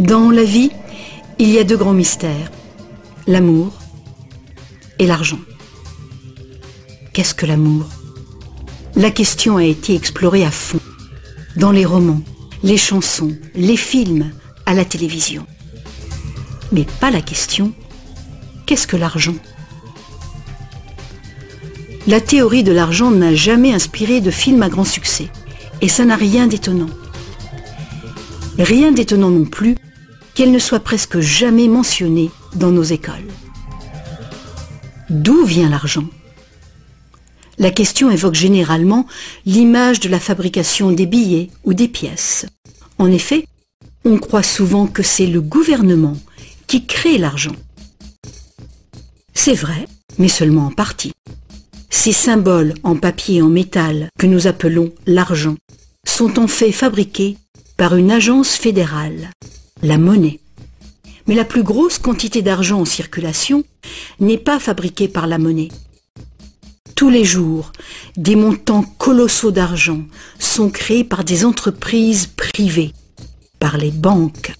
Dans la vie, il y a deux grands mystères, l'amour et l'argent. Qu'est-ce que l'amour? La question a été explorée à fond, dans les romans, les chansons, les films, à la télévision. Mais pas la question, qu'est-ce que l'argent? La théorie de l'argent n'a jamais inspiré de film à grand succès, et ça n'a rien d'étonnant. Rien d'étonnant non plus qu'elle ne soit presque jamais mentionnée dans nos écoles. D'où vient l'argent? La question évoque généralement l'image de la fabrication des billets ou des pièces. En effet, on croit souvent que c'est le gouvernement qui crée l'argent. C'est vrai, mais seulement en partie. Ces symboles en papier et en métal que nous appelons l'argent sont en fait fabriqués par une agence fédérale, la monnaie. Mais la plus grosse quantité d'argent en circulation n'est pas fabriquée par la monnaie. Tous les jours, des montants colossaux d'argent sont créés par des entreprises privées, par les banques.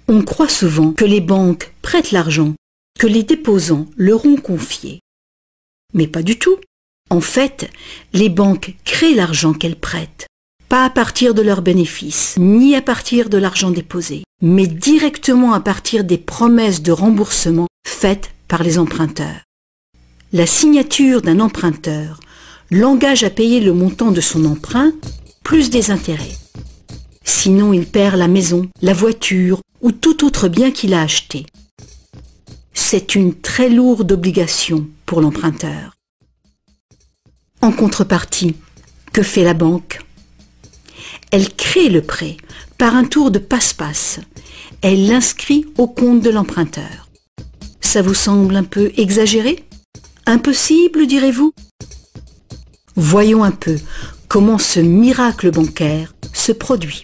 On croit souvent que les banques prêtent l'argent que les déposants leur ont confié. Mais pas du tout. En fait, les banques créent l'argent qu'elles prêtent, pas à partir de leurs bénéfices, ni à partir de l'argent déposé, mais directement à partir des promesses de remboursement faites par les emprunteurs. La signature d'un emprunteur l'engage à payer le montant de son emprunt plus des intérêts. Sinon, il perd la maison, la voiture ou tout autre bien qu'il a acheté. C'est une très lourde obligation pour l'emprunteur. En contrepartie, que fait la banque? Elle crée le prêt par un tour de passe-passe. Elle l'inscrit au compte de l'emprunteur. Ça vous semble un peu exagéré? Impossible, direz-vous? Voyons un peu comment ce miracle bancaire se produit.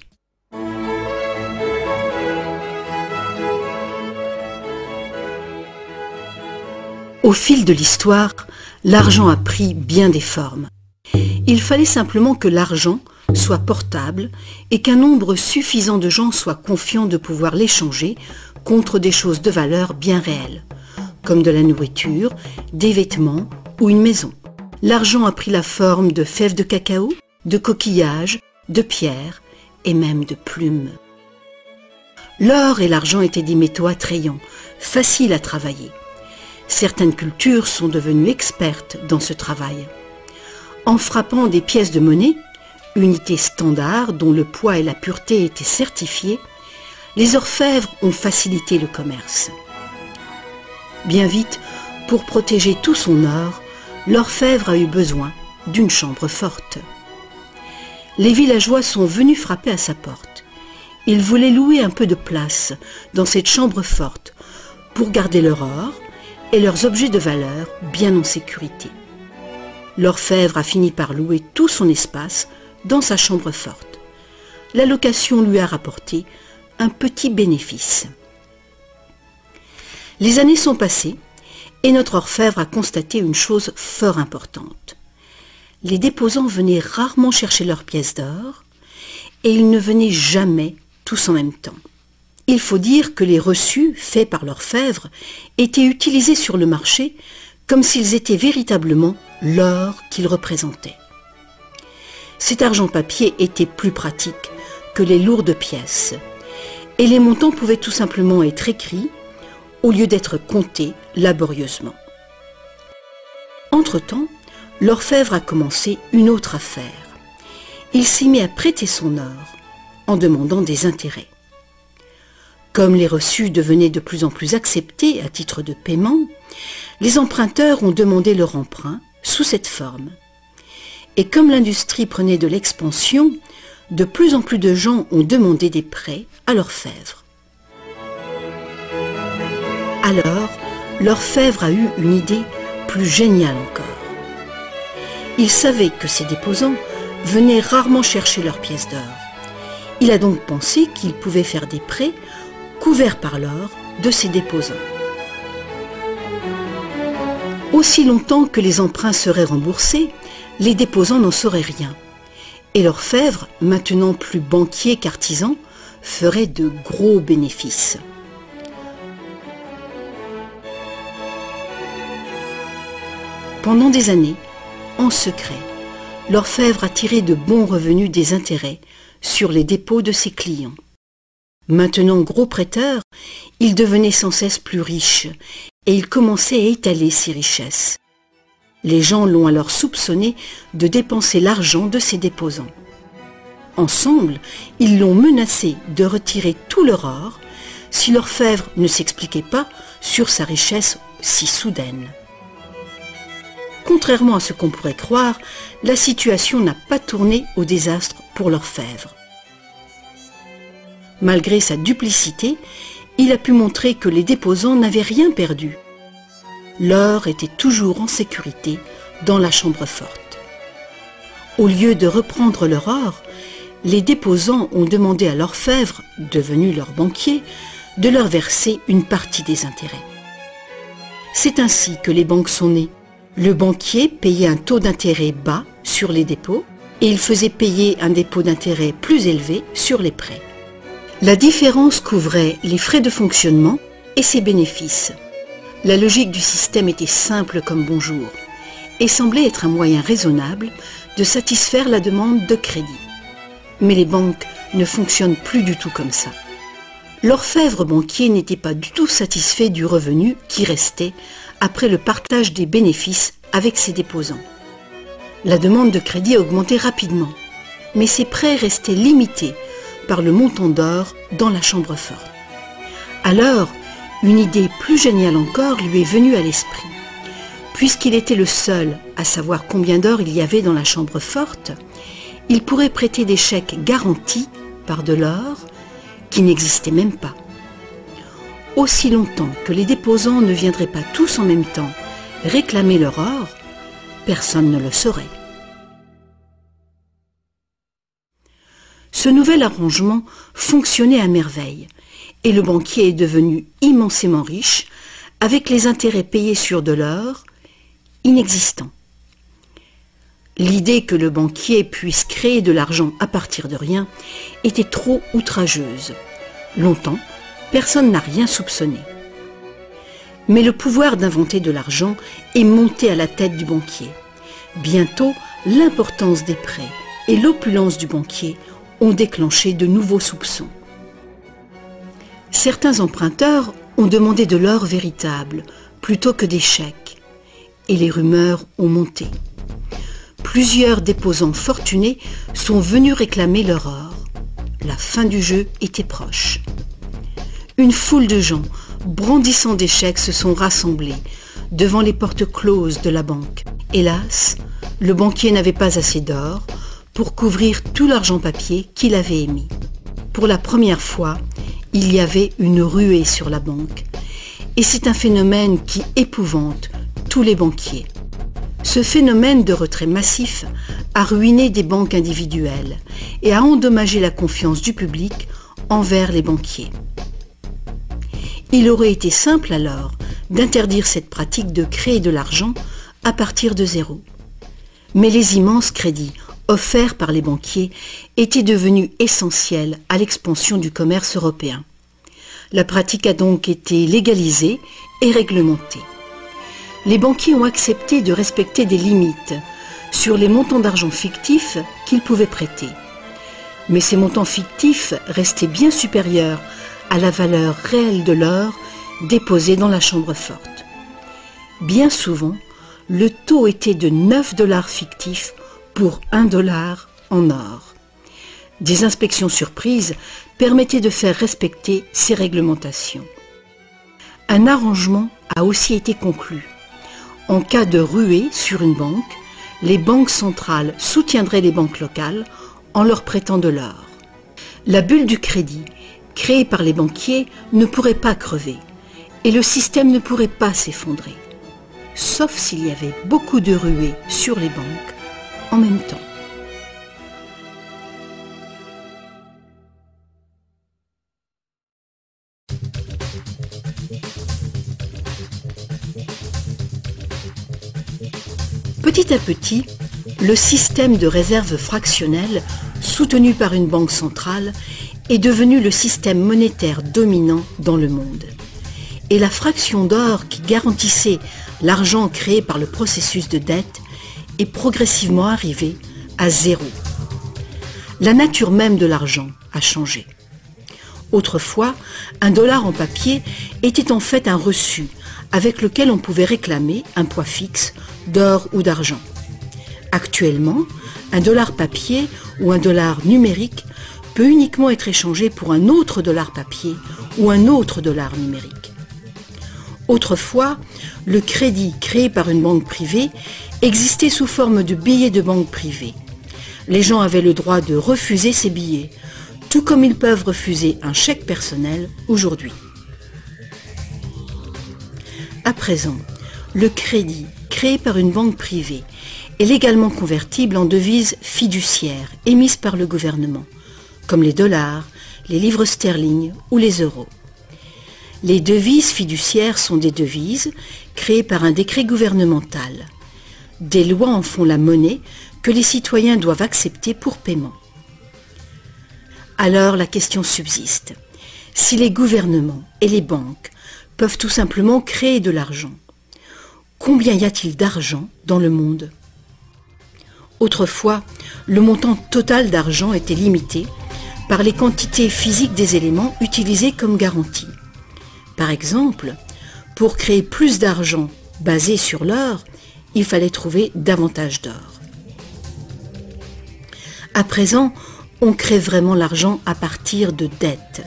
Au fil de l'histoire, l'argent a pris bien des formes. Il fallait simplement que l'argent soit portable et qu'un nombre suffisant de gens soient confiants de pouvoir l'échanger contre des choses de valeur bien réelles, comme de la nourriture, des vêtements ou une maison. L'argent a pris la forme de fèves de cacao, de coquillages, de pierres et même de plumes. L'or et l'argent étaient des métaux attrayants, faciles à travailler. Certaines cultures sont devenues expertes dans ce travail. En frappant des pièces de monnaie, unité standard dont le poids et la pureté étaient certifiés, les orfèvres ont facilité le commerce. Bien vite, pour protéger tout son or, l'orfèvre a eu besoin d'une chambre forte. Les villageois sont venus frapper à sa porte. Ils voulaient louer un peu de place dans cette chambre forte pour garder leur or et leurs objets de valeur bien en sécurité. L'orfèvre a fini par louer tout son espace dans sa chambre forte. La location lui a rapporté un petit bénéfice. Les années sont passées et notre orfèvre a constaté une chose fort importante. Les déposants venaient rarement chercher leurs pièces d'or et ils ne venaient jamais tous en même temps. Il faut dire que les reçus faits par l'orfèvre étaient utilisés sur le marché comme s'ils étaient véritablement l'or qu'ils représentaient. Cet argent papier était plus pratique que les lourdes pièces et les montants pouvaient tout simplement être écrits au lieu d'être comptés laborieusement. Entre-temps, l'orfèvre a commencé une autre affaire. Il s'y met à prêter son or en demandant des intérêts. Comme les reçus devenaient de plus en plus acceptés à titre de paiement, les emprunteurs ont demandé leur emprunt sous cette forme. Et comme l'industrie prenait de l'expansion, de plus en plus de gens ont demandé des prêts à l'orfèvre. Alors, l'orfèvre a eu une idée plus géniale encore. Il savait que ces déposants venaient rarement chercher leurs pièces d'or. Il a donc pensé qu'il pouvait faire des prêts couverts par l'or de ces déposants. Aussi longtemps que les emprunts seraient remboursés, les déposants n'en sauraient rien. Et l'orfèvre, maintenant plus banquier qu'artisan, feraient de gros bénéfices. Pendant des années, en secret, l'orfèvre a tiré de bons revenus des intérêts sur les dépôts de ses clients. Maintenant gros prêteur, il devenait sans cesse plus riche et il commençait à étaler ses richesses. Les gens l'ont alors soupçonné de dépenser l'argent de ses déposants. Ensemble, ils l'ont menacé de retirer tout leur or si l'orfèvre ne s'expliquait pas sur sa richesse si soudaine. Contrairement à ce qu'on pourrait croire, la situation n'a pas tourné au désastre pour l'orfèvre. Malgré sa duplicité, il a pu montrer que les déposants n'avaient rien perdu. L'or était toujours en sécurité dans la chambre forte. Au lieu de reprendre leur or, les déposants ont demandé à l'orfèvre, devenu leur banquier, de leur verser une partie des intérêts. C'est ainsi que les banques sont nées. Le banquier payait un taux d'intérêt bas sur les dépôts et il faisait payer un dépôt d'intérêt plus élevé sur les prêts. La différence couvrait les frais de fonctionnement et ses bénéfices. La logique du système était simple comme bonjour et semblait être un moyen raisonnable de satisfaire la demande de crédit. Mais les banques ne fonctionnent plus du tout comme ça. L'orfèvre banquier n'était pas du tout satisfait du revenu qui restait après le partage des bénéfices avec ses déposants. La demande de crédit a augmenté rapidement, mais ses prêts restaient limités par le montant d'or dans la chambre forte. Alors, une idée plus géniale encore lui est venue à l'esprit. Puisqu'il était le seul à savoir combien d'or il y avait dans la chambre forte, il pourrait prêter des chèques garantis par de l'or qui n'existait même pas. Aussi longtemps que les déposants ne viendraient pas tous en même temps réclamer leur or, personne ne le saurait. Ce nouvel arrangement fonctionnait à merveille et le banquier est devenu immensément riche avec les intérêts payés sur de l'or inexistant. L'idée que le banquier puisse créer de l'argent à partir de rien était trop outrageuse. Longtemps, personne n'a rien soupçonné. Mais le pouvoir d'inventer de l'argent est monté à la tête du banquier. Bientôt, l'importance des prêts et l'opulence du banquier ont déclenché de nouveaux soupçons. Certains emprunteurs ont demandé de l'or véritable plutôt que des chèques, et les rumeurs ont monté. Plusieurs déposants fortunés sont venus réclamer leur or. La fin du jeu était proche. Une foule de gens, brandissant des chèques, se sont rassemblés devant les portes closes de la banque. Hélas, le banquier n'avait pas assez d'or pour couvrir tout l'argent papier qu'il avait émis. Pour la première fois, il y avait une ruée sur la banque. Et c'est un phénomène qui épouvante tous les banquiers. Ce phénomène de retrait massif a ruiné des banques individuelles et a endommagé la confiance du public envers les banquiers. Il aurait été simple alors d'interdire cette pratique de créer de l'argent à partir de zéro. Mais les immenses crédits offerts par les banquiers étaient devenus essentiels à l'expansion du commerce européen. La pratique a donc été légalisée et réglementée. Les banquiers ont accepté de respecter des limites sur les montants d'argent fictifs qu'ils pouvaient prêter. Mais ces montants fictifs restaient bien supérieurs à la valeur réelle de l'or déposé dans la chambre forte. Bien souvent, le taux était de 9 $ fictifs pour 1 $ en or. Des inspections surprises permettaient de faire respecter ces réglementations. Un arrangement a aussi été conclu. En cas de ruée sur une banque, les banques centrales soutiendraient les banques locales en leur prêtant de l'or. La bulle du crédit, créée par les banquiers, ne pourrait pas crever et le système ne pourrait pas s'effondrer, sauf s'il y avait beaucoup de ruées sur les banques en même temps. Petit à petit, le système de réserve fractionnelle, soutenu par une banque centrale, est devenu le système monétaire dominant dans le monde. Et la fraction d'or qui garantissait l'argent créé par le processus de dette est progressivement arrivée à zéro. La nature même de l'argent a changé. Autrefois, un dollar en papier était en fait un reçu avec lequel on pouvait réclamer un poids fixe d'or ou d'argent. Actuellement, un dollar papier ou un dollar numérique peut uniquement être échangé pour un autre dollar papier ou un autre dollar numérique. Autrefois, le crédit créé par une banque privée existait sous forme de billets de banque privée. Les gens avaient le droit de refuser ces billets, tout comme ils peuvent refuser un chèque personnel aujourd'hui. À présent, le crédit créé par une banque privée est légalement convertible en devises fiduciaires émises par le gouvernement, comme les dollars, les livres sterling ou les euros. Les devises fiduciaires sont des devises créées par un décret gouvernemental. Des lois en font la monnaie que les citoyens doivent accepter pour paiement. Alors la question subsiste. Si les gouvernements et les banques peuvent tout simplement créer de l'argent, combien y a-t-il d'argent dans le monde ? Autrefois, le montant total d'argent était limité par les quantités physiques des éléments utilisés comme garantie. Par exemple, pour créer plus d'argent basé sur l'or, il fallait trouver davantage d'or. À présent, on crée vraiment l'argent à partir de dettes.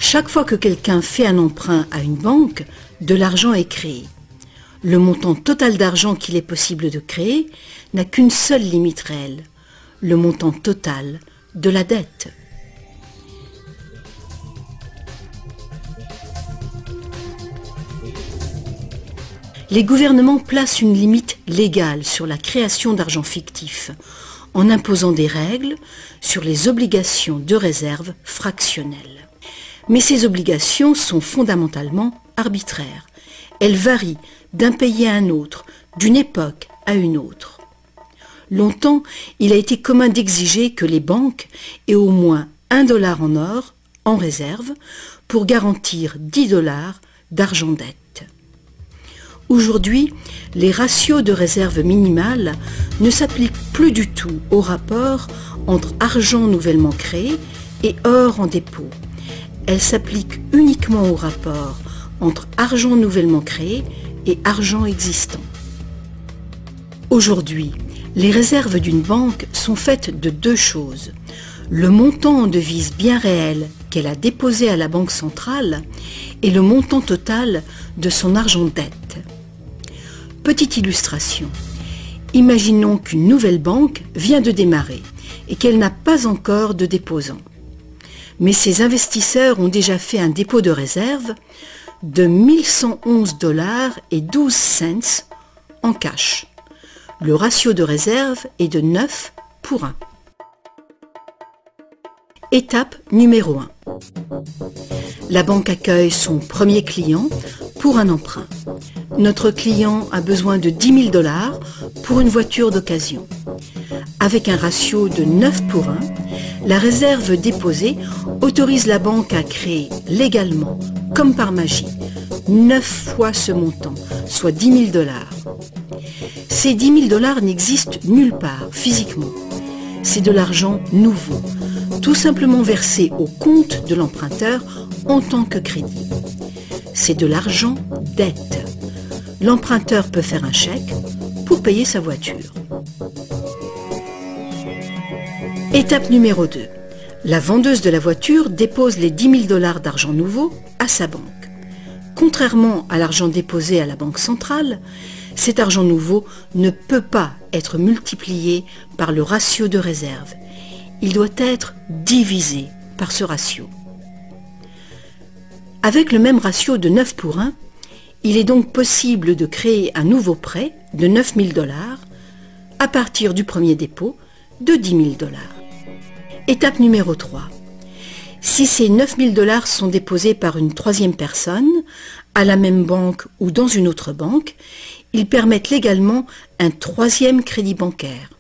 Chaque fois que quelqu'un fait un emprunt à une banque, de l'argent est créé. Le montant total d'argent qu'il est possible de créer n'a qu'une seule limite réelle, le montant total de la dette. Les gouvernements placent une limite légale sur la création d'argent fictif, en imposant des règles sur les obligations de réserve fractionnelles. Mais ces obligations sont fondamentalement arbitraires. Elles varient d'un pays à un autre, d'une époque à une autre. Longtemps, il a été commun d'exiger que les banques aient au moins $1 en or en réserve pour garantir $10 d'argent dette. Aujourd'hui, les ratios de réserve minimale ne s'appliquent plus du tout au rapport entre argent nouvellement créé et or en dépôt. Elles s'appliquent uniquement au rapport entre argent nouvellement créé et argent existant. Aujourd'hui, les réserves d'une banque sont faites de deux choses. Le montant en devise bien réelle qu'elle a déposé à la banque centrale et le montant total de son argent dette. Petite illustration. Imaginons qu'une nouvelle banque vient de démarrer et qu'elle n'a pas encore de déposant. Mais ses investisseurs ont déjà fait un dépôt de réserve de $1111,12 en cash. Le ratio de réserve est de 9 pour 1. Étape numéro 1. La banque accueille son premier client pour un emprunt. Notre client a besoin de $10 000 pour une voiture d'occasion. Avec un ratio de 9 pour 1, la réserve déposée autorise la banque à créer légalement, comme par magie, 9 fois ce montant, soit $10 000. Ces $10 000 n'existent nulle part physiquement. C'est de l'argent nouveau, tout simplement versé au compte de l'emprunteur en tant que crédit. C'est de l'argent dette. L'emprunteur peut faire un chèque pour payer sa voiture. Étape numéro 2. La vendeuse de la voiture dépose les $10 000 d'argent nouveau à sa banque. Contrairement à l'argent déposé à la banque centrale, cet argent nouveau ne peut pas être multiplié par le ratio de réserve. Il doit être divisé par ce ratio. Avec le même ratio de 9 pour 1, il est donc possible de créer un nouveau prêt de $9 000 à partir du premier dépôt de $10 000. Étape numéro 3. Si ces $9 000 sont déposés par une troisième personne, à la même banque ou dans une autre banque, ils permettent légalement un troisième crédit bancaire,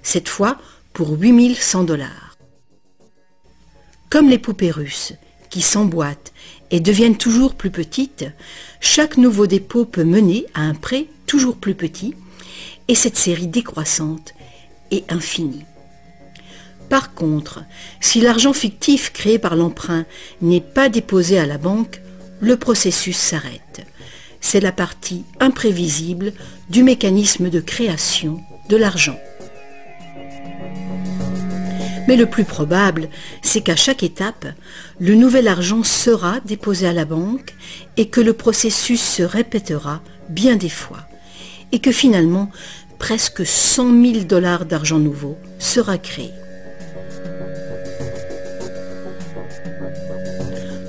cette fois pour $8 100. Comme les poupées russes, qui s'emboîtent et deviennent toujours plus petites, chaque nouveau dépôt peut mener à un prêt toujours plus petit, et cette série décroissante est infinie. Par contre, si l'argent fictif créé par l'emprunt n'est pas déposé à la banque, le processus s'arrête. C'est la partie imprévisible du mécanisme de création de l'argent. Mais le plus probable, c'est qu'à chaque étape, le nouvel argent sera déposé à la banque et que le processus se répétera bien des fois et que finalement, presque 100 000 $ d'argent nouveau sera créé.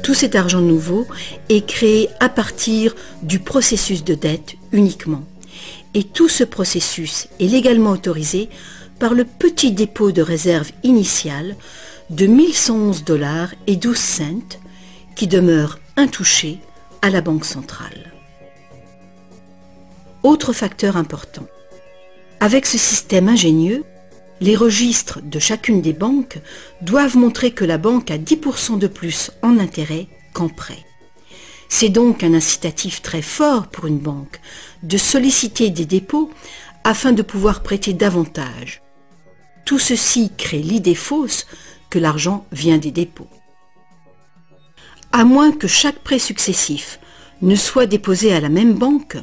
Tout cet argent nouveau est créé à partir du processus de dette uniquement. Et tout ce processus est légalement autorisé par le petit dépôt de réserve initiale de 1111,12 $ qui demeure intouché à la Banque centrale. Autre facteur important. Avec ce système ingénieux, les registres de chacune des banques doivent montrer que la banque a 10% de plus en intérêt qu'en prêt. C'est donc un incitatif très fort pour une banque de solliciter des dépôts afin de pouvoir prêter davantage. Tout ceci crée l'idée fausse que l'argent vient des dépôts. À moins que chaque prêt successif ne soit déposé à la même banque,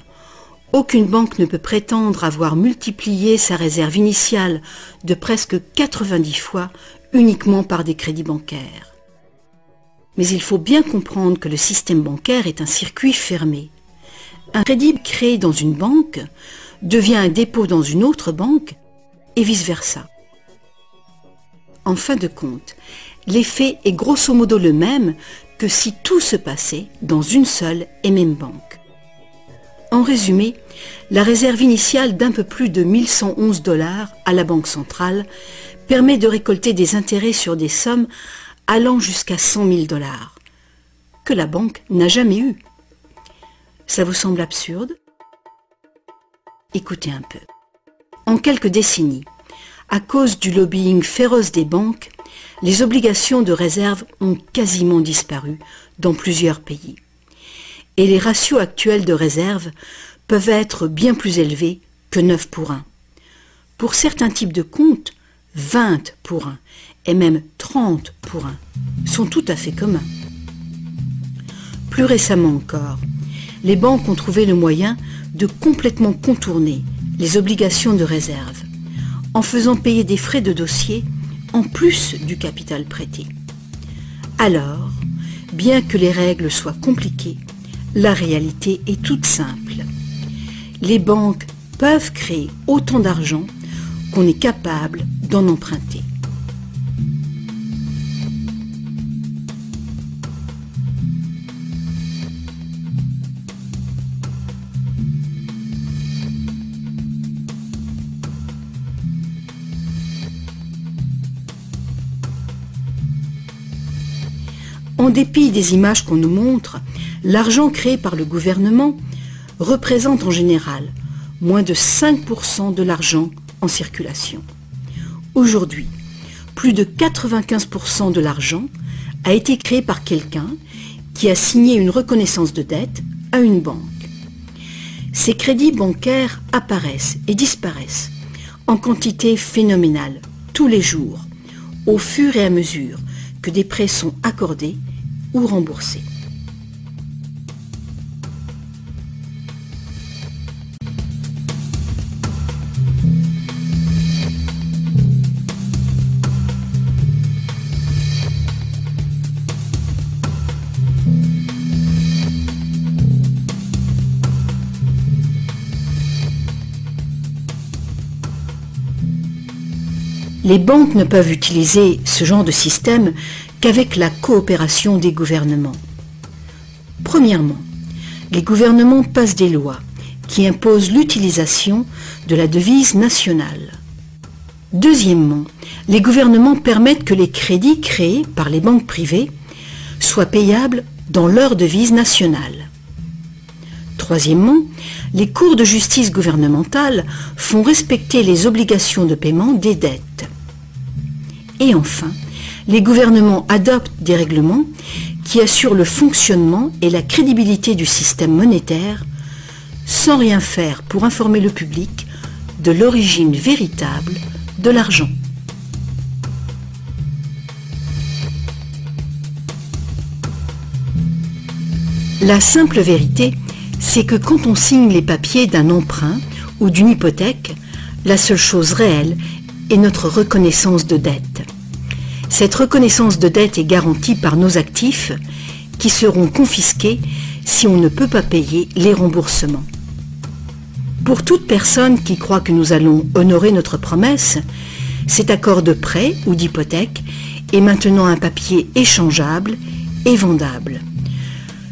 aucune banque ne peut prétendre avoir multiplié sa réserve initiale de presque 90 fois uniquement par des crédits bancaires. Mais il faut bien comprendre que le système bancaire est un circuit fermé. Un crédit créé dans une banque devient un dépôt dans une autre banque et vice-versa. En fin de compte, l'effet est grosso modo le même que si tout se passait dans une seule et même banque. En résumé, la réserve initiale d'un peu plus de 1111 $ à la Banque centrale permet de récolter des intérêts sur des sommes allant jusqu'à 100 000 $, que la banque n'a jamais eu. Ça vous semble absurde? Écoutez un peu. En quelques décennies, à cause du lobbying féroce des banques, les obligations de réserve ont quasiment disparu dans plusieurs pays. Et les ratios actuels de réserve peuvent être bien plus élevés que 9 pour 1. Pour certains types de comptes, 20 pour 1 et même 30 pour 1 sont tout à fait communs. Plus récemment encore, les banques ont trouvé le moyen de complètement contourner les obligations de réserve en faisant payer des frais de dossier en plus du capital prêté. Alors, bien que les règles soient compliquées, la réalité est toute simple. Les banques peuvent créer autant d'argent qu'on est capable d'en emprunter. En dépit des images qu'on nous montre, l'argent créé par le gouvernement représente en général moins de 5% de l'argent en circulation. Aujourd'hui, plus de 95% de l'argent a été créé par quelqu'un qui a signé une reconnaissance de dette à une banque. Ces crédits bancaires apparaissent et disparaissent en quantité phénoménale tous les jours, au fur et à mesure que des prêts sont accordés ou remboursés. Les banques ne peuvent utiliser ce genre de système qu'avec la coopération des gouvernements. Premièrement, les gouvernements passent des lois qui imposent l'utilisation de la devise nationale. Deuxièmement, les gouvernements permettent que les crédits créés par les banques privées soient payables dans leur devise nationale. Troisièmement, les cours de justice gouvernementales font respecter les obligations de paiement des dettes. Et enfin, Les gouvernements adoptent des règlements qui assurent le fonctionnement et la crédibilité du système monétaire sans rien faire pour informer le public de l'origine véritable de l'argent. La simple vérité, c'est que quand on signe les papiers d'un emprunt ou d'une hypothèque, la seule chose réelle est notre reconnaissance de dette. Cette reconnaissance de dette est garantie par nos actifs qui seront confisqués si on ne peut pas payer les remboursements. Pour toute personne qui croit que nous allons honorer notre promesse, cet accord de prêt ou d'hypothèque est maintenant un papier échangeable et vendable.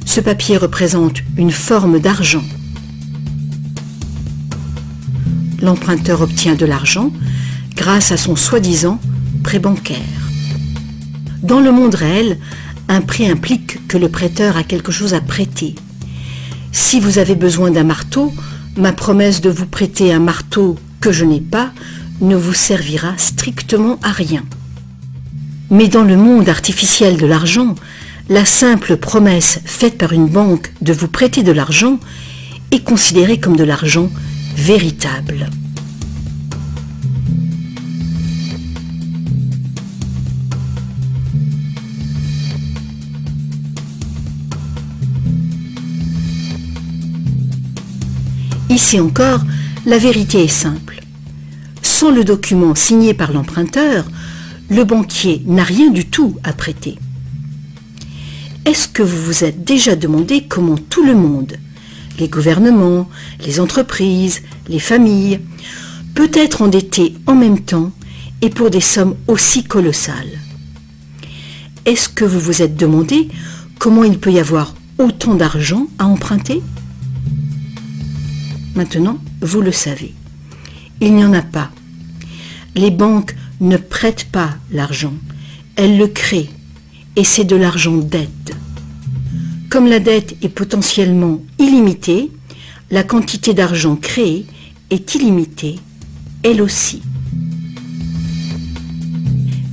Ce papier représente une forme d'argent. L'emprunteur obtient de l'argent grâce à son soi-disant prêt bancaire. Dans le monde réel, un prêt implique que le prêteur a quelque chose à prêter. Si vous avez besoin d'un marteau, ma promesse de vous prêter un marteau que je n'ai pas ne vous servira strictement à rien. Mais dans le monde artificiel de l'argent, la simple promesse faite par une banque de vous prêter de l'argent est considérée comme de l'argent véritable. Ici encore, la vérité est simple. Sans le document signé par l'emprunteur, le banquier n'a rien du tout à prêter. Est-ce que vous vous êtes déjà demandé comment tout le monde, les gouvernements, les entreprises, les familles, peut être endetté en même temps et pour des sommes aussi colossales? Est-ce que vous vous êtes demandé comment il peut y avoir autant d'argent à emprunter? Maintenant, vous le savez. Il n'y en a pas. Les banques ne prêtent pas l'argent, elles le créent, et c'est de l'argent dette. Comme la dette est potentiellement illimitée, la quantité d'argent créée est illimitée, elle aussi.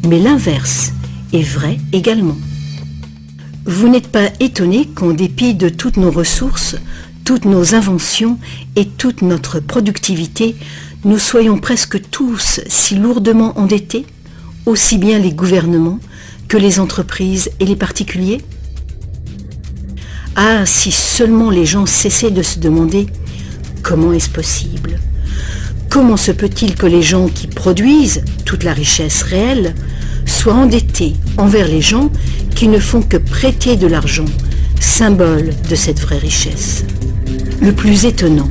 Mais l'inverse est vrai également. Vous n'êtes pas étonné qu'en dépit de toutes nos ressources, toutes nos inventions et toute notre productivité, nous soyons presque tous si lourdement endettés, aussi bien les gouvernements que les entreprises et les particuliers? Ah, si seulement les gens cessaient de se demander comment est-ce possible? Comment se peut-il que les gens qui produisent toute la richesse réelle soient endettés envers les gens qui ne font que prêter de l'argent, symbole de cette vraie richesse? Le plus étonnant,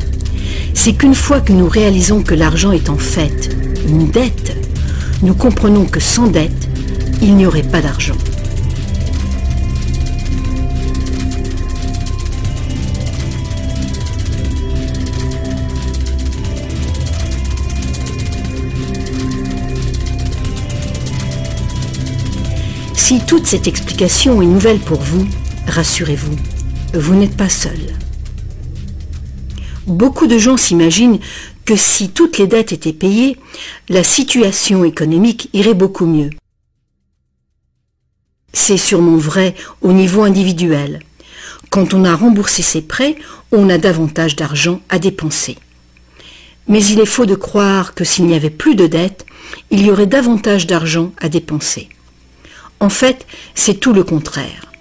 c'est qu'une fois que nous réalisons que l'argent est en fait une dette, nous comprenons que sans dette, il n'y aurait pas d'argent. Si toute cette explication est nouvelle pour vous, rassurez-vous, vous n'êtes pas seul. Beaucoup de gens s'imaginent que si toutes les dettes étaient payées, la situation économique irait beaucoup mieux. C'est sûrement vrai au niveau individuel. Quand on a remboursé ses prêts, on a davantage d'argent à dépenser. Mais il est faux de croire que s'il n'y avait plus de dettes, il y aurait davantage d'argent à dépenser. En fait, c'est tout le contraire.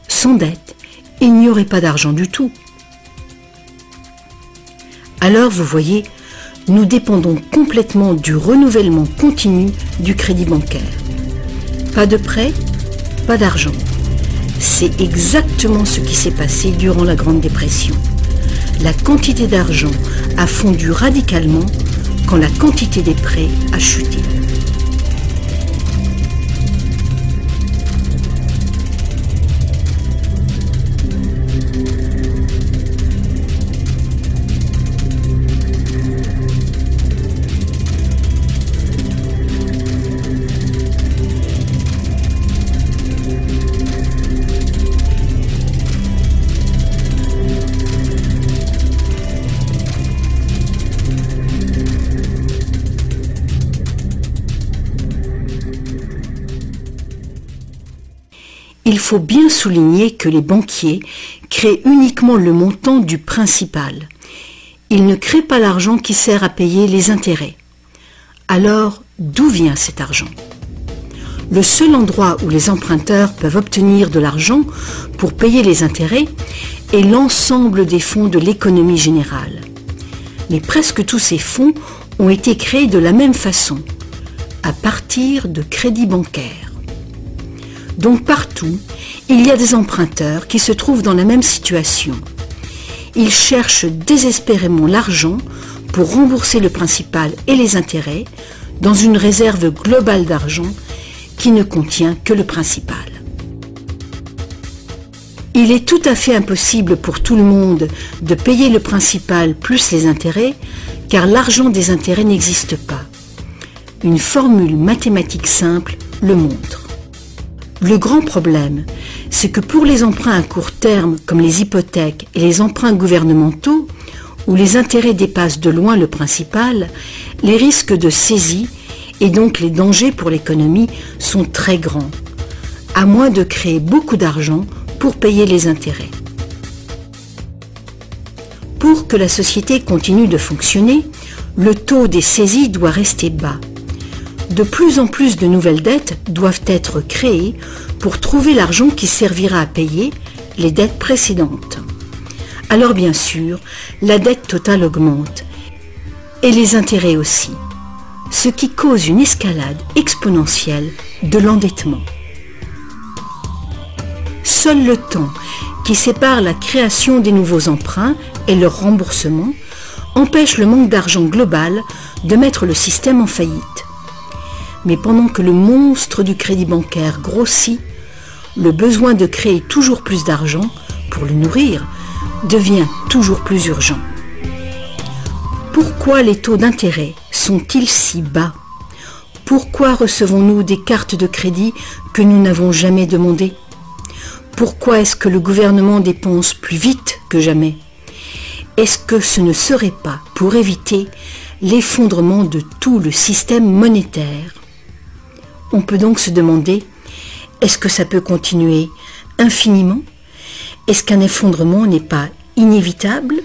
Sans dette, il n'y aurait pas d'argent du tout. Alors, vous voyez, nous dépendons complètement du renouvellement continu du crédit bancaire. Pas de prêt, pas d'argent. C'est exactement ce qui s'est passé durant la Grande Dépression. La quantité d'argent a fondu radicalement quand la quantité des prêts a chuté. Il faut bien souligner que les banquiers créent uniquement le montant du principal. Ils ne créent pas l'argent qui sert à payer les intérêts. Alors, d'où vient cet argent? Le seul endroit où les emprunteurs peuvent obtenir de l'argent pour payer les intérêts est l'ensemble des fonds de l'économie générale. Mais presque tous ces fonds ont été créés de la même façon, à partir de crédits bancaires. Donc partout, il y a des emprunteurs qui se trouvent dans la même situation. Ils cherchent désespérément l'argent pour rembourser le principal et les intérêts dans une réserve globale d'argent qui ne contient que le principal. Il est tout à fait impossible pour tout le monde de payer le principal plus les intérêts, car l'argent des intérêts n'existe pas. Une formule mathématique simple le montre. Le grand problème, c'est que pour les emprunts à court terme, comme les hypothèques et les emprunts gouvernementaux, où les intérêts dépassent de loin le principal, les risques de saisie et donc les dangers pour l'économie sont très grands, à moins de créer beaucoup d'argent pour payer les intérêts. Pour que la société continue de fonctionner, le taux des saisies doit rester bas. De plus en plus de nouvelles dettes doivent être créées pour trouver l'argent qui servira à payer les dettes précédentes. Alors bien sûr, la dette totale augmente, et les intérêts aussi, ce qui cause une escalade exponentielle de l'endettement. Seul le temps qui sépare la création des nouveaux emprunts et leur remboursement empêche le manque d'argent global de mettre le système en faillite. Mais pendant que le monstre du crédit bancaire grossit, le besoin de créer toujours plus d'argent pour le nourrir devient toujours plus urgent. Pourquoi les taux d'intérêt sont-ils si bas? Pourquoi recevons-nous des cartes de crédit que nous n'avons jamais demandées? Pourquoi est-ce que le gouvernement dépense plus vite que jamais? Est-ce que ce ne serait pas pour éviter l'effondrement de tout le système monétaire? On peut donc se demander, est-ce que ça peut continuer infiniment? Est-ce qu'un effondrement n'est pas inévitable?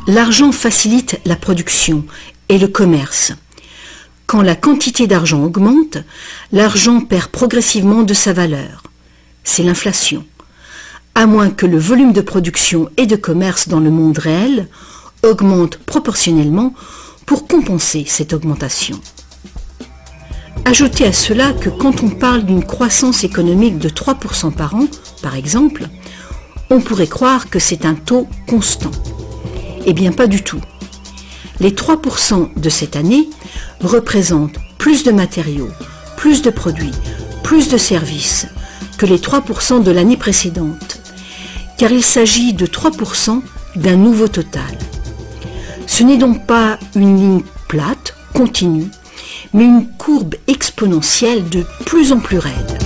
L'argent facilite la production et le commerce. Quand la quantité d'argent augmente, l'argent perd progressivement de sa valeur. C'est l'inflation. À moins que le volume de production et de commerce dans le monde réel augmente proportionnellement pour compenser cette augmentation. Ajoutez à cela que quand on parle d'une croissance économique de 3% par an, par exemple, on pourrait croire que c'est un taux constant. Eh bien, pas du tout. Les 3% de cette année représentent plus de matériaux, plus de produits, plus de services que les 3% de l'année précédente, car il s'agit de 3% d'un nouveau total. Ce n'est donc pas une ligne plate, continue, mais une courbe exponentielle de plus en plus raide.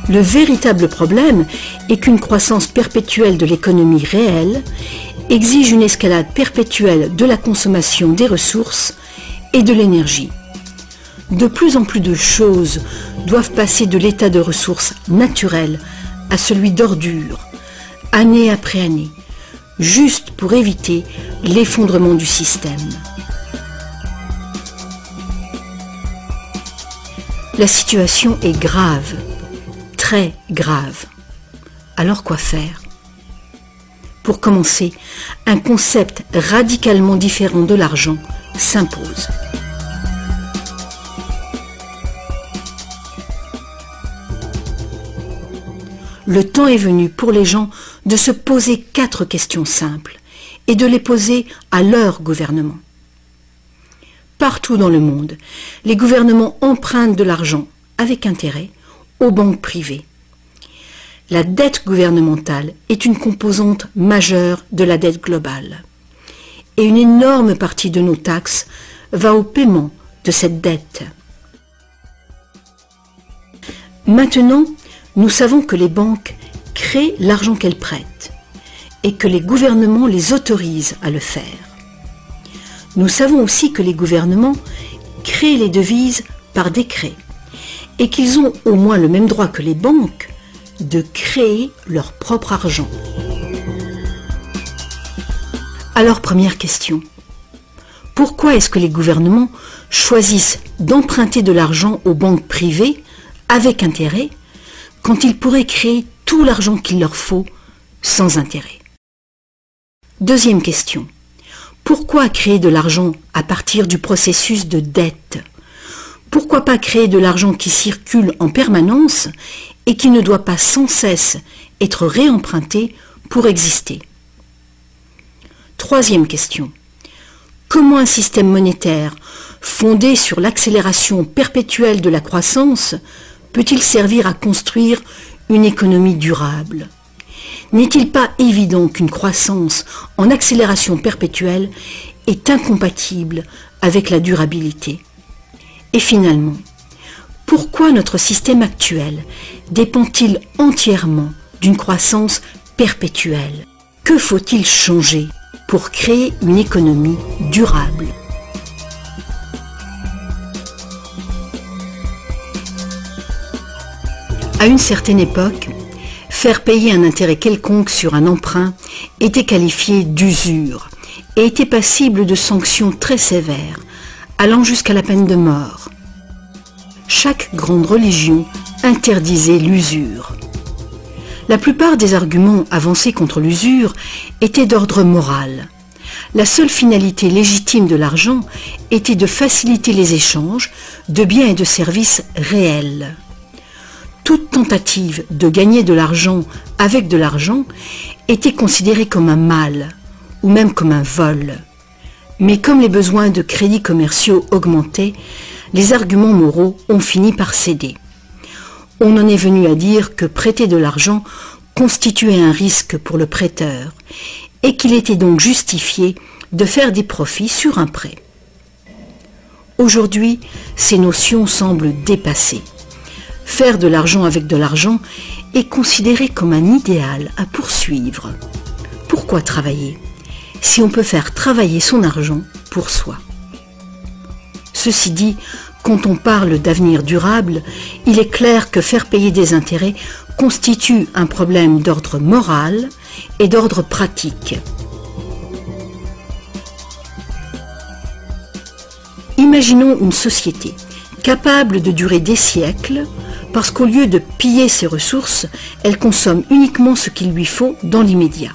Le véritable problème est qu'une croissance perpétuelle de l'économie réelle exige une escalade perpétuelle de la consommation des ressources et de l'énergie. De plus en plus de choses doivent passer de l'état de ressources naturelles à celui d'ordures, année après année, juste pour éviter l'effondrement du système. La situation est grave. Très grave. Alors quoi faire? Pour commencer, un concept radicalement différent de l'argent s'impose. Le temps est venu pour les gens de se poser 4 questions simples et de les poser à leur gouvernement. Partout dans le monde, les gouvernements empruntent de l'argent avec intérêt aux banques privées. La dette gouvernementale est une composante majeure de la dette globale. et une énorme partie de nos taxes va au paiement de cette dette. Maintenant, nous savons que les banques créent l'argent qu'elles prêtent et que les gouvernements les autorisent à le faire. Nous savons aussi que les gouvernements créent les devises par décret et qu'ils ont au moins le même droit que les banques de créer leur propre argent. Alors, première question. Pourquoi est-ce que les gouvernements choisissent d'emprunter de l'argent aux banques privées avec intérêt quand ils pourraient créer tout l'argent qu'il leur faut sans intérêt? Deuxième question. Pourquoi créer de l'argent à partir du processus de dette? Pourquoi pas créer de l'argent qui circule en permanence et qui ne doit pas sans cesse être réemprunté pour exister? Troisième question. Comment un système monétaire fondé sur l'accélération perpétuelle de la croissance peut-il servir à construire une économie durable? N'est-il pas évident qu'une croissance en accélération perpétuelle est incompatible avec la durabilité? Et finalement, pourquoi notre système actuel dépend-il entièrement d'une croissance perpétuelle? Que faut-il changer pour créer une économie durable? À une certaine époque, faire payer un intérêt quelconque sur un emprunt était qualifié d'usure et était passible de sanctions très sévères, allant jusqu'à la peine de mort. Chaque grande religion interdisait l'usure. La plupart des arguments avancés contre l'usure étaient d'ordre moral. La seule finalité légitime de l'argent était de faciliter les échanges de biens et de services réels. Toute tentative de gagner de l'argent avec de l'argent était considérée comme un mal ou même comme un vol. Mais comme les besoins de crédits commerciaux augmentaient, les arguments moraux ont fini par céder. On en est venu à dire que prêter de l'argent constituait un risque pour le prêteur et qu'il était donc justifié de faire des profits sur un prêt. Aujourd'hui, ces notions semblent dépassées. Faire de l'argent avec de l'argent est considéré comme un idéal à poursuivre. Pourquoi travailler si on peut faire travailler son argent pour soi? Ceci dit, quand on parle d'avenir durable, il est clair que faire payer des intérêts constitue un problème d'ordre moral et d'ordre pratique. Imaginons une société capable de durer des siècles parce qu'au lieu de piller ses ressources, elle consomme uniquement ce qu'il lui faut dans l'immédiat.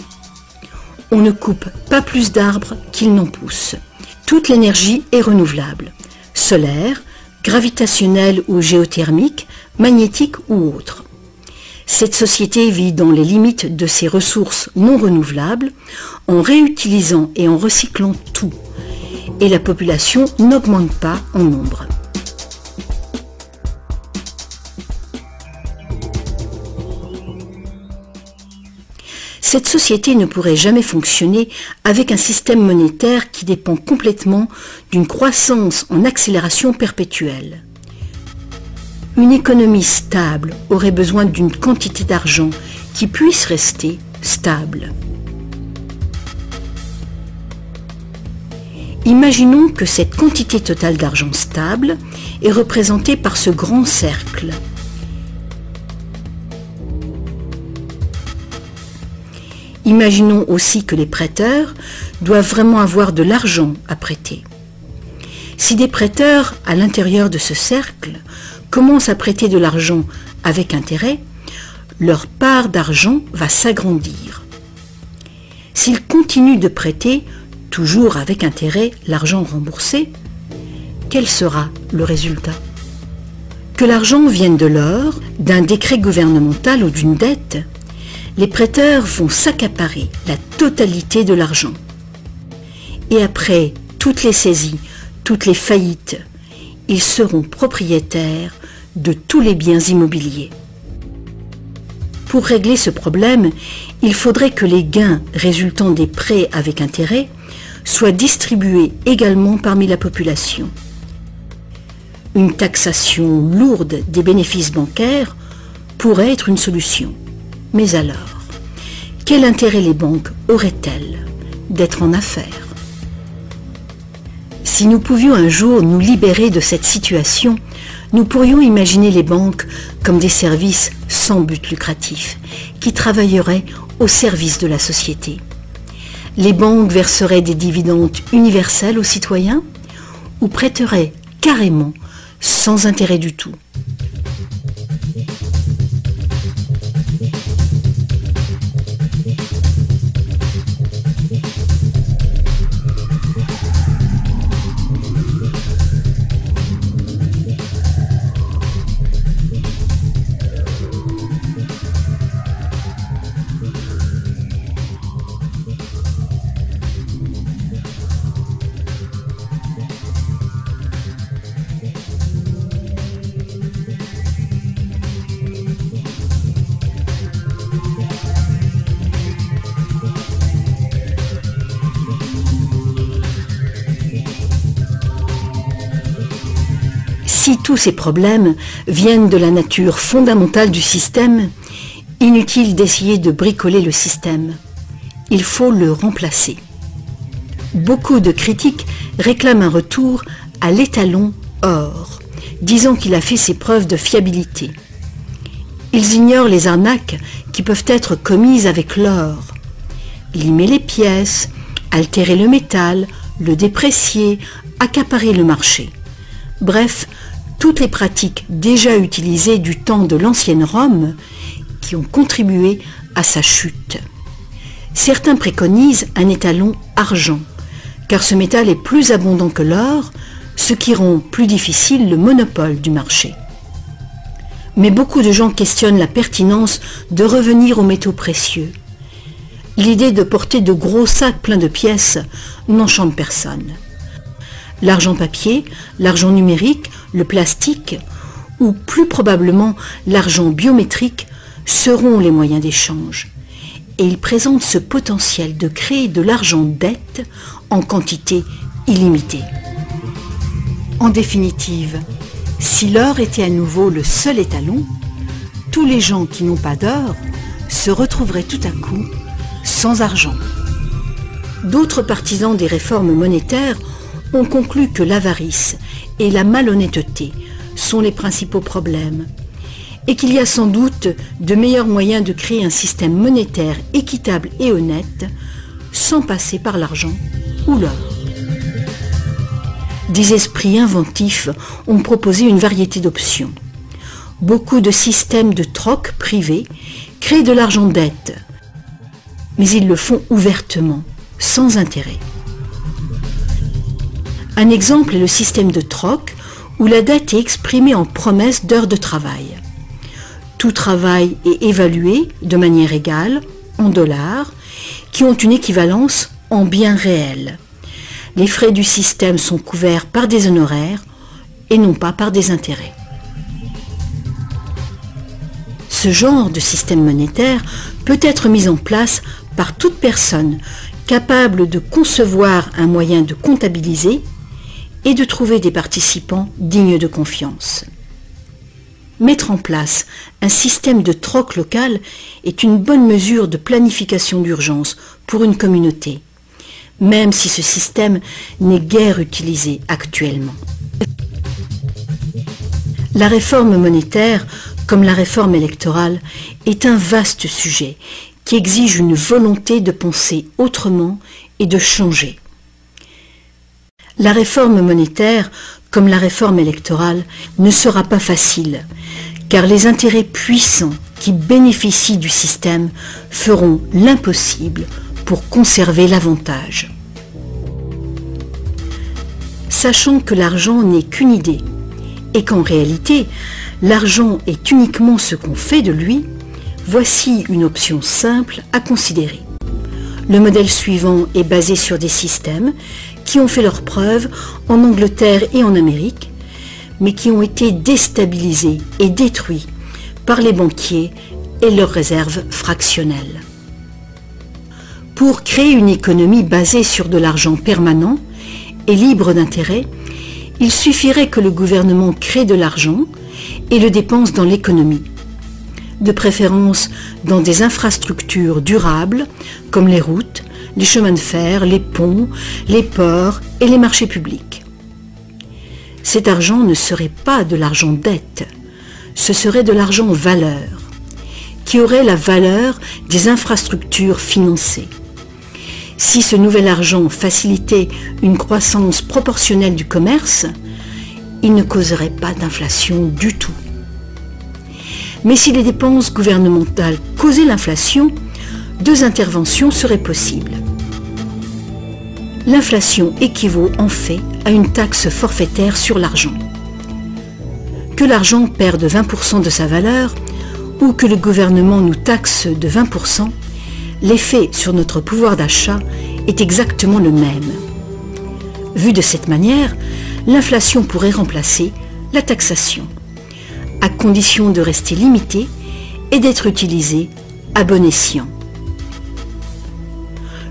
On ne coupe pas plus d'arbres qu'il n'en pousse. Toute l'énergie est renouvelable, solaire, gravitationnelle ou géothermique, magnétique ou autre. Cette société vit dans les limites de ses ressources non renouvelables, en réutilisant et en recyclant tout. Et la population n'augmente pas en nombre. Cette société ne pourrait jamais fonctionner avec un système monétaire qui dépend complètement d'une croissance en accélération perpétuelle. Une économie stable aurait besoin d'une quantité d'argent qui puisse rester stable. Imaginons que cette quantité totale d'argent stable est représentée par ce grand cercle. Imaginons aussi que les prêteurs doivent vraiment avoir de l'argent à prêter. Si des prêteurs, à l'intérieur de ce cercle, commencent à prêter de l'argent avec intérêt, leur part d'argent va s'agrandir. S'ils continuent de prêter, toujours avec intérêt, l'argent remboursé, quel sera le résultat? Que l'argent vienne de l'or, d'un décret gouvernemental ou d'une dette, les prêteurs vont s'accaparer la totalité de l'argent. Et après toutes les saisies, toutes les faillites, ils seront propriétaires de tous les biens immobiliers. Pour régler ce problème, il faudrait que les gains résultant des prêts avec intérêt soit distribuée également parmi la population. Une taxation lourde des bénéfices bancaires pourrait être une solution. Mais alors, quel intérêt les banques auraient-elles d'être en affaires? Si nous pouvions un jour nous libérer de cette situation, nous pourrions imaginer les banques comme des services sans but lucratif, qui travailleraient au service de la société. Les banques verseraient des dividendes universels aux citoyens ou prêteraient carrément sans intérêt du tout. Si tous ces problèmes viennent de la nature fondamentale du système, inutile d'essayer de bricoler le système. Il faut le remplacer. Beaucoup de critiques réclament un retour à l'étalon or, disant qu'il a fait ses preuves de fiabilité. Ils ignorent les arnaques qui peuvent être commises avec l'or. Limer les pièces, altérer le métal, le déprécier, accaparer le marché. Bref, toutes les pratiques déjà utilisées du temps de l'ancienne Rome qui ont contribué à sa chute. Certains préconisent un étalon argent, car ce métal est plus abondant que l'or, ce qui rend plus difficile le monopole du marché. Mais beaucoup de gens questionnent la pertinence de revenir aux métaux précieux. L'idée de porter de gros sacs pleins de pièces n'enchante personne. L'argent papier, l'argent numérique, le plastique, ou plus probablement l'argent biométrique seront les moyens d'échange. Et ils présentent ce potentiel de créer de l'argent dette en quantité illimitée. En définitive, si l'or était à nouveau le seul étalon, tous les gens qui n'ont pas d'or se retrouveraient tout à coup sans argent. D'autres partisans des réformes monétaires ont conclu que l'avarice et la malhonnêteté sont les principaux problèmes et qu'il y a sans doute de meilleurs moyens de créer un système monétaire équitable et honnête sans passer par l'argent ou l'or. Des esprits inventifs ont proposé une variété d'options. Beaucoup de systèmes de troc privés créent de l'argent dette, mais ils le font ouvertement, sans intérêt. Un exemple est le système de troc où la dette est exprimée en promesse d'heures de travail. Tout travail est évalué de manière égale en dollars qui ont une équivalence en biens réels. Les frais du système sont couverts par des honoraires et non pas par des intérêts. Ce genre de système monétaire peut être mis en place par toute personne capable de concevoir un moyen de comptabiliser et de trouver des participants dignes de confiance. Mettre en place un système de troc local est une bonne mesure de planification d'urgence pour une communauté, même si ce système n'est guère utilisé actuellement. La réforme monétaire, comme la réforme électorale, est un vaste sujet qui exige une volonté de penser autrement et de changer. La réforme monétaire, comme la réforme électorale, ne sera pas facile, car les intérêts puissants qui bénéficient du système feront l'impossible pour conserver l'avantage. Sachant que l'argent n'est qu'une idée, et qu'en réalité, l'argent est uniquement ce qu'on fait de lui, voici une option simple à considérer. Le modèle suivant est basé sur des systèmes qui ont fait leurs preuves en Angleterre et en Amérique, mais qui ont été déstabilisés et détruits par les banquiers et leurs réserves fractionnelles. Pour créer une économie basée sur de l'argent permanent et libre d'intérêt, il suffirait que le gouvernement crée de l'argent et le dépense dans l'économie, de préférence dans des infrastructures durables comme les routes, les chemins de fer, les ponts, les ports et les marchés publics. Cet argent ne serait pas de l'argent dette, ce serait de l'argent valeur, qui aurait la valeur des infrastructures financées. Si ce nouvel argent facilitait une croissance proportionnelle du commerce, il ne causerait pas d'inflation du tout. Mais si les dépenses gouvernementales causaient l'inflation, deux interventions seraient possibles. L'inflation équivaut en fait à une taxe forfaitaire sur l'argent. Que l'argent perde 20% de sa valeur ou que le gouvernement nous taxe de 20%, l'effet sur notre pouvoir d'achat est exactement le même. Vu de cette manière, l'inflation pourrait remplacer la taxation, à condition de rester limitée et d'être utilisée à bon escient.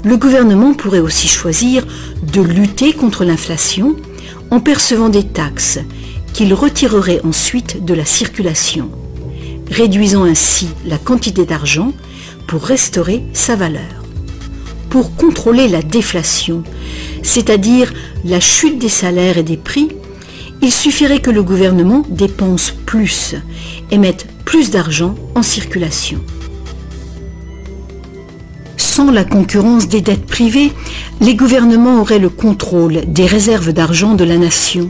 Le gouvernement pourrait aussi choisir de lutter contre l'inflation en percevant des taxes qu'il retirerait ensuite de la circulation, réduisant ainsi la quantité d'argent pour restaurer sa valeur. Pour contrôler la déflation, c'est-à-dire la chute des salaires et des prix, il suffirait que le gouvernement dépense plus et mette plus d'argent en circulation. Sans la concurrence des dettes privées, les gouvernements auraient le contrôle des réserves d'argent de la nation.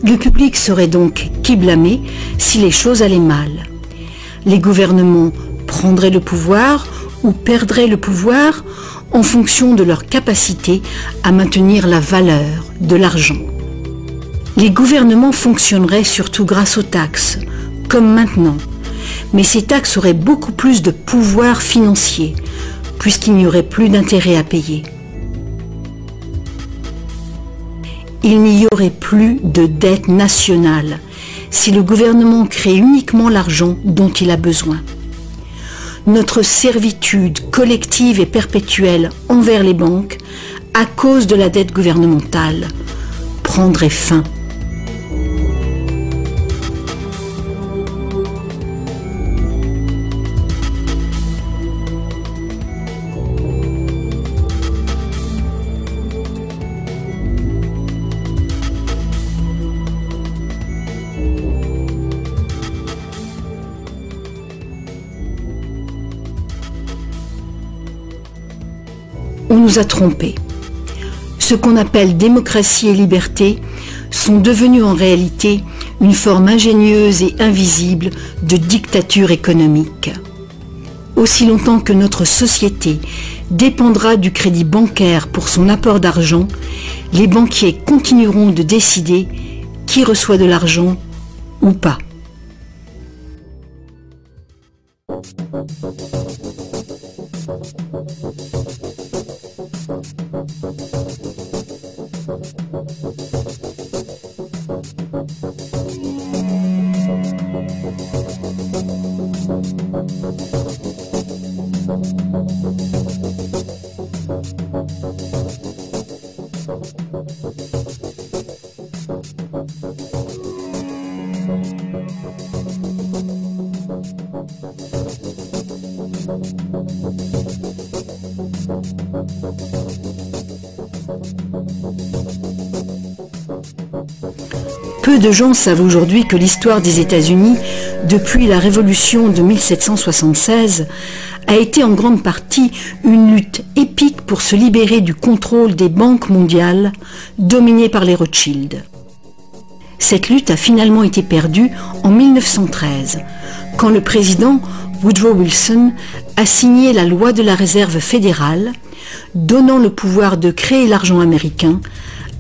Le public serait donc qui blâmer si les choses allaient mal. Les gouvernements prendraient le pouvoir ou perdraient le pouvoir en fonction de leur capacité à maintenir la valeur de l'argent. Les gouvernements fonctionneraient surtout grâce aux taxes, comme maintenant, mais ces taxes auraient beaucoup plus de pouvoir financier, puisqu'il n'y aurait plus d'intérêt à payer. Il n'y aurait plus de dette nationale si le gouvernement crée uniquement l'argent dont il a besoin. Notre servitude collective et perpétuelle envers les banques, à cause de la dette gouvernementale, prendrait fin. On nous a trompés. Ce qu'on appelle démocratie et liberté sont devenus en réalité une forme ingénieuse et invisible de dictature économique. Aussi longtemps que notre société dépendra du crédit bancaire pour son apport d'argent, les banquiers continueront de décider qui reçoit de l'argent ou pas. Peu de gens savent aujourd'hui que l'histoire des États-Unis, depuis la Révolution de 1776, a été en grande partie une lutte épique pour se libérer du contrôle des banques mondiales dominées par les Rothschild. Cette lutte a finalement été perdue en 1913, quand le président Woodrow Wilson a signé la loi de la réserve fédérale, donnant le pouvoir de créer l'argent américain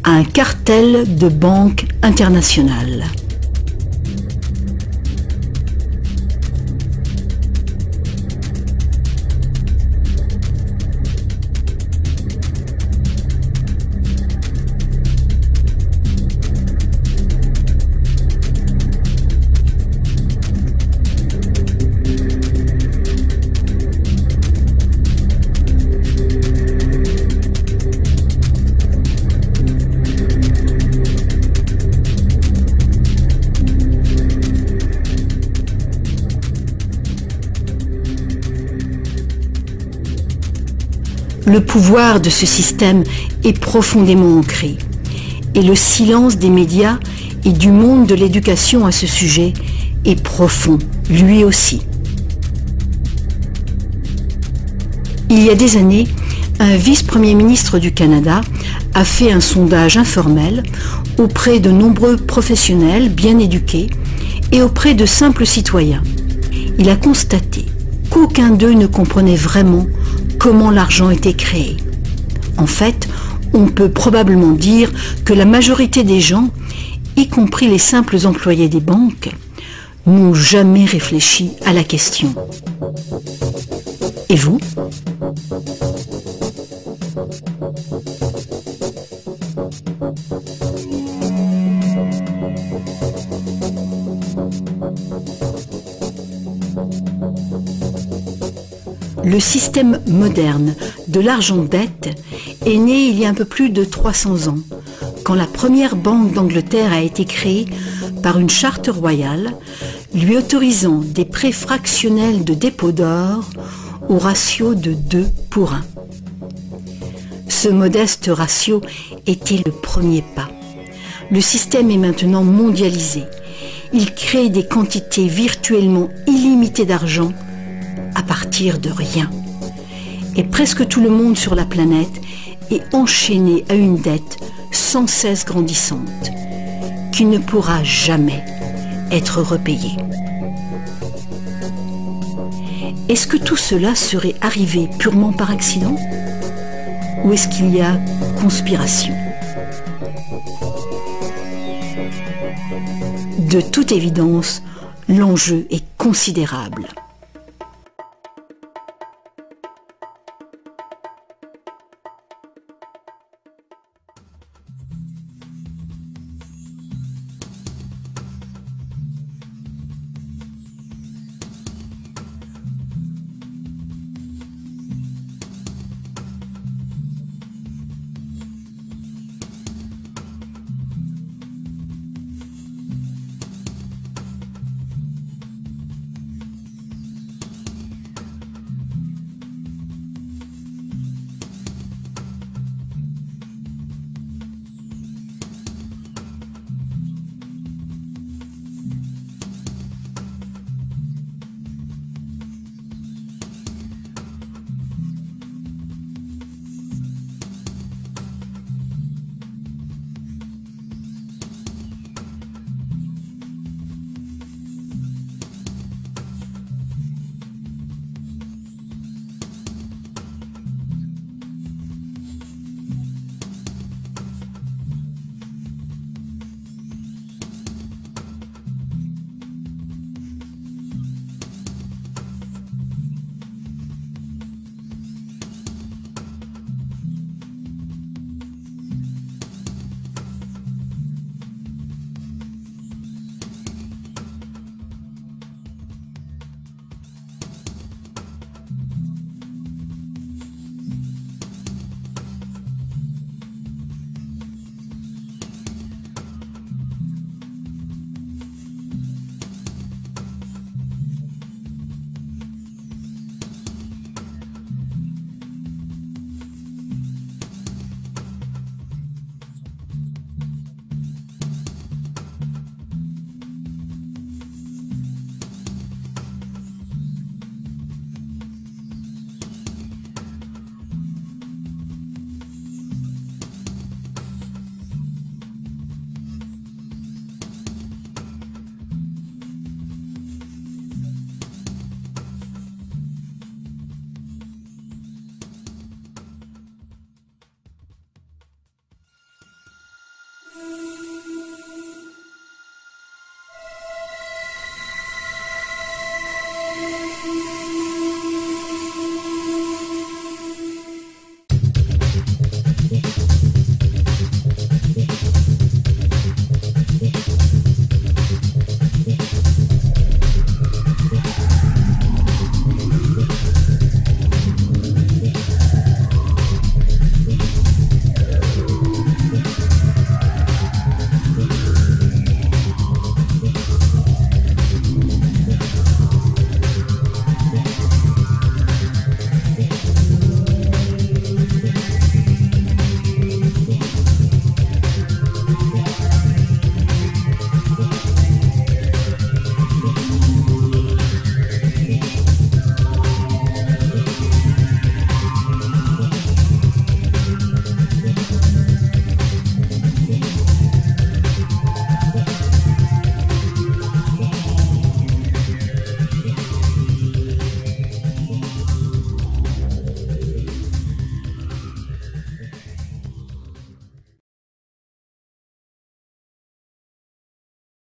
à un cartel de banques internationales. Le pouvoir de ce système est profondément ancré et le silence des médias et du monde de l'éducation à ce sujet est profond, lui aussi. Il y a des années, un vice-premier ministre du Canada a fait un sondage informel auprès de nombreux professionnels bien éduqués et auprès de simples citoyens. Il a constaté qu'aucun d'eux ne comprenait vraiment comment l'argent était créé. En fait, on peut probablement dire que la majorité des gens, y compris les simples employés des banques, n'ont jamais réfléchi à la question. Et vous ? Le système moderne de l'argent-dette est né il y a un peu plus de 300 ans, quand la première banque d'Angleterre a été créée par une charte royale lui autorisant des prêts fractionnels de dépôt d'or au ratio de 2 pour 1. Ce modeste ratio était le premier pas. Le système est maintenant mondialisé. Il crée des quantités virtuellement illimitées d'argent à partir de rien. Et presque tout le monde sur la planète est enchaîné à une dette sans cesse grandissante, qui ne pourra jamais être repayée. Est-ce que tout cela serait arrivé purement par accident? Ou est-ce qu'il y a conspiration? De toute évidence, l'enjeu est considérable.